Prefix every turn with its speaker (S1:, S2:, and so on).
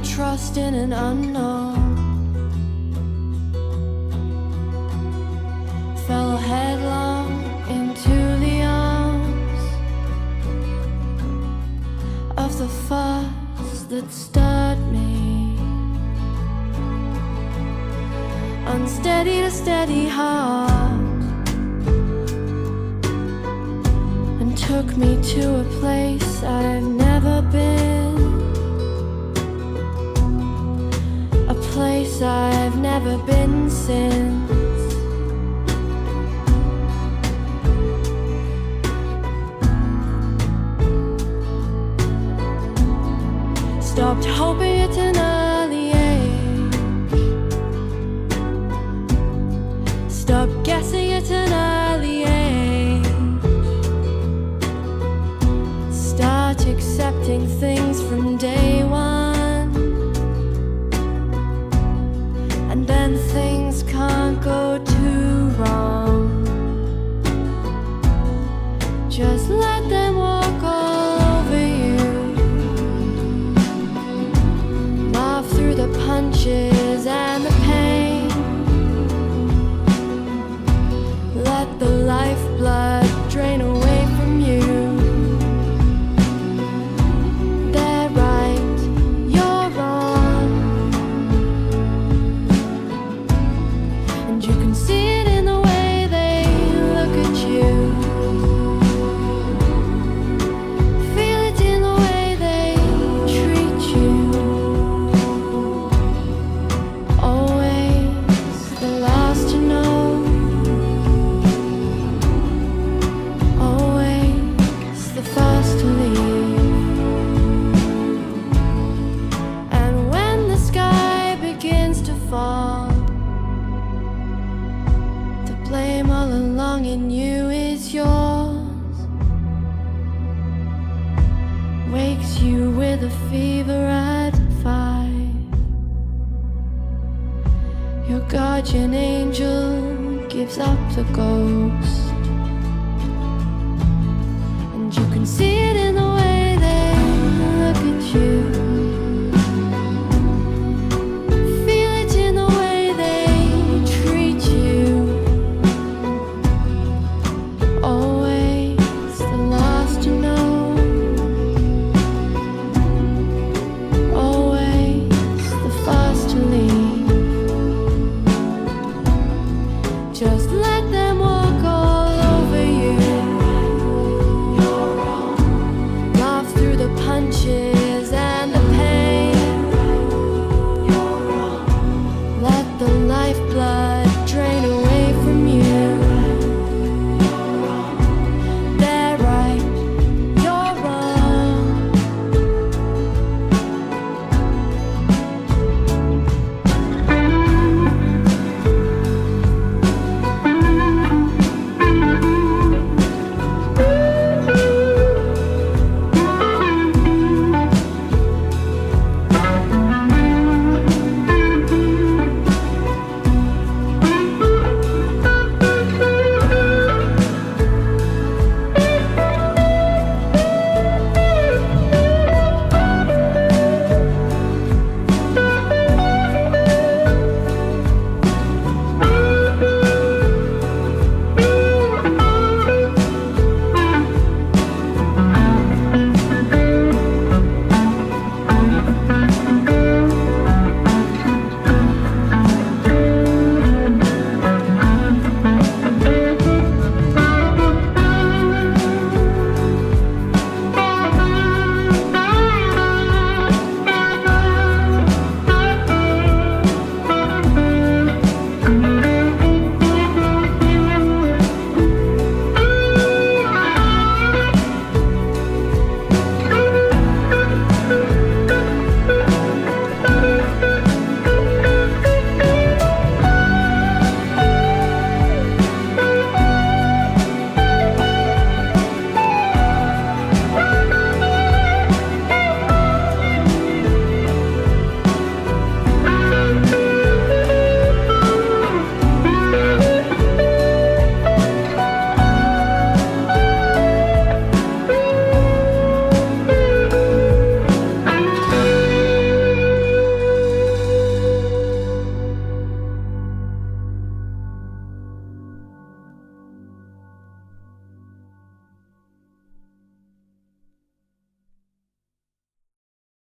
S1: trust in an unknown. Fell headlong into the arms of the force that stirred me, unsteady to steady heart, and took me to a place I've never been, a place I've never been since. Stopped hoping at an early age, stopped guessing at an early age, start accepting things from day one, and then things can't go too wrong. Just let them walk all over you, through the punches and the pain. Let the lifeblood drain away from you. They're right, you're wrong, and you can see it in the way they look at you. Feel it in the way they treat you. In you is yours, wakes you with a fever at 5. Your guardian angel gives up the ghost, and you can see it in the way